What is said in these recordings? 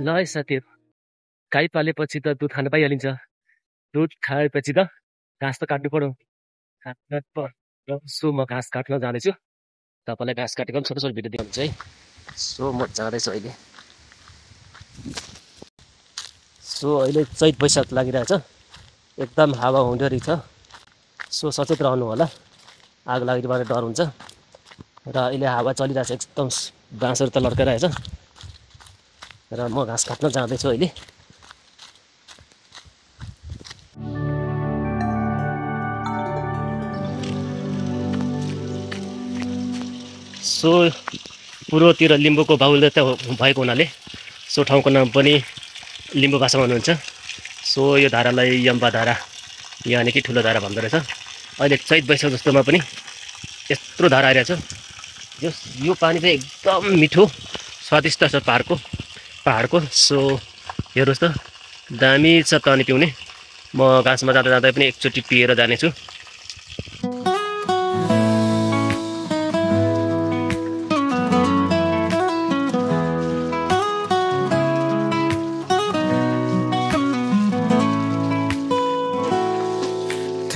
ल है साथीहरू, गाई पालेपछि त दुध खान पाइहालिन्छ। दुध खाएपछि त घाँस त काट्नु पर्यो। सो म घाँस काट्न जाँदैछु। तपाईँलाई घाँस काटेको छोटो छोटो भिडियो देखाउँछु है। सो म जाँदैछु अहिले। सो अहिले चैत वैशाख लागिरहेछ, एकदम हावा हुँदो रहेछ। सो सचेत रहनु होला, आगो लागेबाट डर हुन्छ। र अहिले हावा चलिरहेछ, एकदम बाँसहरू त लड्काइरहेछ। र म घाँस काट्न जाँदैछु अहिले। सो पूर्वतिर लिम्बूको बाहुल्यता भएको हुनाले सो ठाउँको नाम पनि लिम्बू भाषामा हुनुहुन्छ। सो यो धारालाई यम्बा धारा यानि कि ठुलो धारा भन्दो रहेछ। अहिले चैत वैशाख जस्तोमा पनि यत्रो धारा आइरहेछ। यो पानी चाहिँ एकदम मिठो स्वादिष्ट छ पहाडको। सो हेर्नुहोस् त, दामी छ पानी पिउने। म घाँसमा जाँदा जाँदै पनि एकचोटि पिएर जानेछु।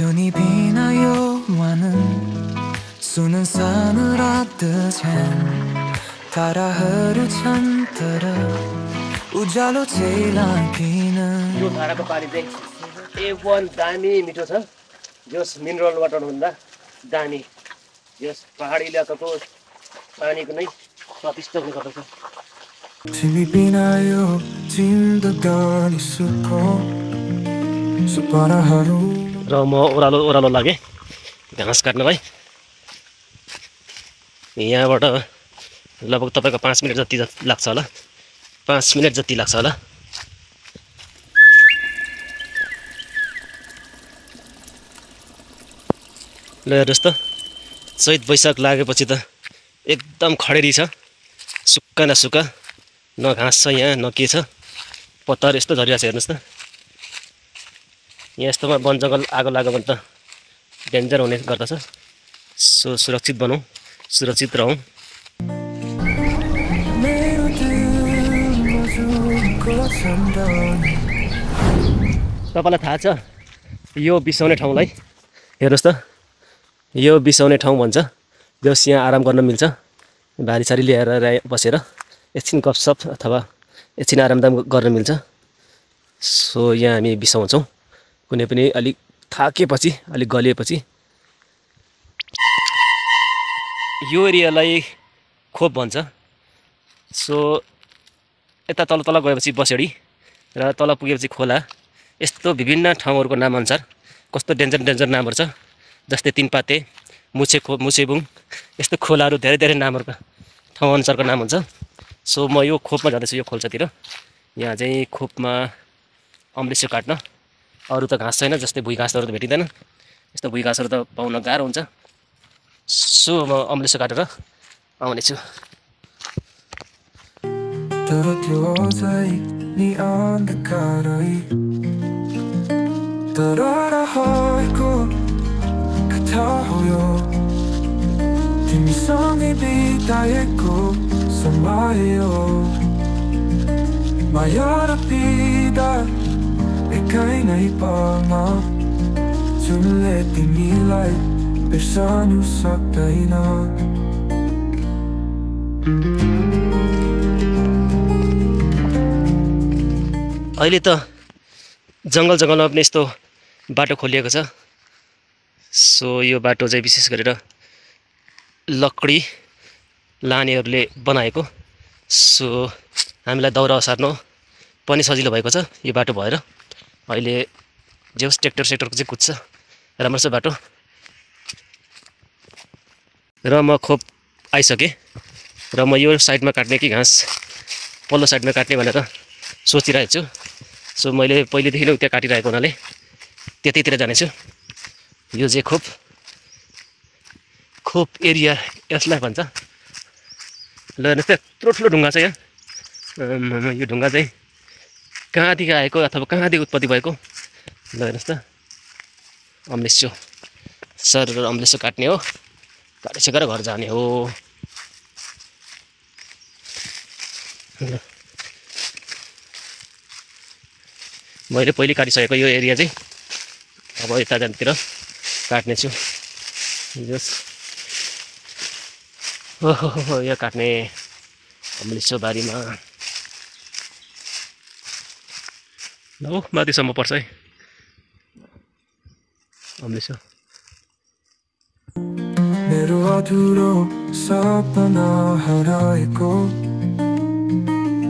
눈이 비나요 많은 수는 사늘하듯 달아 흐르찬 तरह उज्यालो चाहिँ पिन। यो धाराको पानी चाहिँ A1 दामी मिठो छ। यस मिनरल वाटर भन्दा दामी यस पहाडी इलाकाको पानीको नै स्वादिष्ट हुने गर्दछ। तिमी बिना यो जिन्दगानी सुपनाहरू। र म ओह्रालो लागेँ घाँस काट्नलाई। यहाँबाट लगभग तपाईँको 5 मिनट जति लाग्छ होला, 5 मिनट जति लाग्छ होला। ल हेर्नुहोस् त, चैत वैशाख लागेपछि त एकदम खडेरी छ, सुक्खा न सुक्खा, न घाँस छ यहाँ न के छ। पत्ताहरू यस्तो झरिरहेको छ हेर्नुहोस् त। यहाँ यस्तोमा वन जङ्गल आगो लाग्यो भने त डेन्जर हुने गर्दछ। सो सुरक्षित बनौँ, सुरक्षित रहौँ। तपाईँलाई थाहा छ यो बिसाउने ठाउँलाई? हेर्नुहोस् त, यो बिसाउने ठाउँ भन्छ। जस यहाँ आराम गर्न मिल्छ, भारी लिएर बसेर एकछिन गफसफ अथवा एकछिन आरामदाम गर्न मिल्छ। सो यहाँ हामी बिसाउँछौँ कुनै पनि अलिक थाकेपछि, अलिक गलिएपछि। यो एरियालाई खोप भन्छ। सो यता तल गएपछि बसेडी र तल पुगेपछि खोला, यस्तो विभिन्न ठाउँहरूको नामअनुसार कस्तो डेन्जर नामहरू छ। जस्तै तिनपाते, मुछेबुङ, यस्तो खोलाहरू धेरै नामहरूको ठाउँअनुसारको नाम हुन्छ। सो म यो खोपमा जाँदैछु, यो खोल्सातिर। यहाँ चाहिँ खोपमा अम्लिसो काट्न, अरू त घाँस छैन, जस्तै भुइँ घाँसहरू त भेटिँदैन। यस्तो भुइँ घाँसहरू त पाउन गाह्रो हुन्छ। सो म अम्लिसो काटेर आउनेछु। तिमीसँगै बिताएको समय माया र पीडा एकै नै पलमा, जुनले तिमीलाई बिर्सनु सक्दैन। अहिले त जङ्गलमा पनि यस्तो बाटो खोलिएको छ। सो यो बाटो चाहिँ विशेष गरेर लकडी लानेहरूले बनाएको। सो हामीलाई दाउरा ओसार्न पनि सजिलो भएको छ यो बाटो भएर। अहिले जे होस् ट्र्याक्टरको चाहिँ कुद्छ, राम्रो छ बाटो। र म खोप आइसकेँ र म यो साइडमा काट्ने कि घाँस पल्लो साइडमा काट्ने भनेर सोचिरहेको छु। सो मैले पहिलेदेखि नै त्यहाँ काटिरहेको हुनाले त्यतैतिर जानेछु। यो चाहिँ खोप एरिया यसलाई भन्छ। ल हेर्नुहोस् त, यत्रो ठुलो ढुङ्गा छ यहाँ। यो ढुङ्गा चाहिँ कहाँदेखि आएको अथवा कहाँदेखि उत्पत्ति भएको? ल हेर्नुहोस् त, अम्लिसो सर अम्लिसो काट्ने हो, काटिसकेर घर जाने हो। मैले पहिले काटिसकेको यो एरिया चाहिँ अब यता जानेतिर काट्नेछु। ओहो यो काट्ने अम्लिसो बारीमा ल माथिसम्म पर्छ है अम्लिसो। मेरो अधुरो सपना हराएको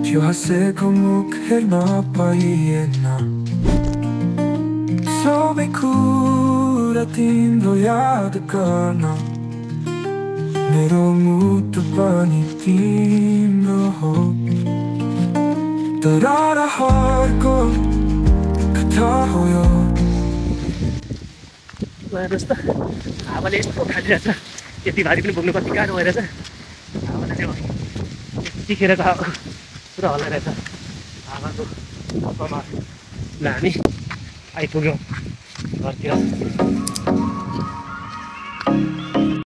त्यो हाँसेको मुख हेर्न पाइएन। सबै कुरा तिम्रो याद गर्न मेरो मुटु पनि तिम्रो हो। दरारहरूको कथा हो यो। हेर्नुहोस् त हावाले यस्तो खालिरहेछ, यति भारी पनि बोक्नु कति गाह्रो भइरहेछ। हावाले चाहिँ यतिखेरको हावा पुरा हल्लाइरहेछ हावाको हावामा। ल हामी आइपुग्यौँ घरतिर।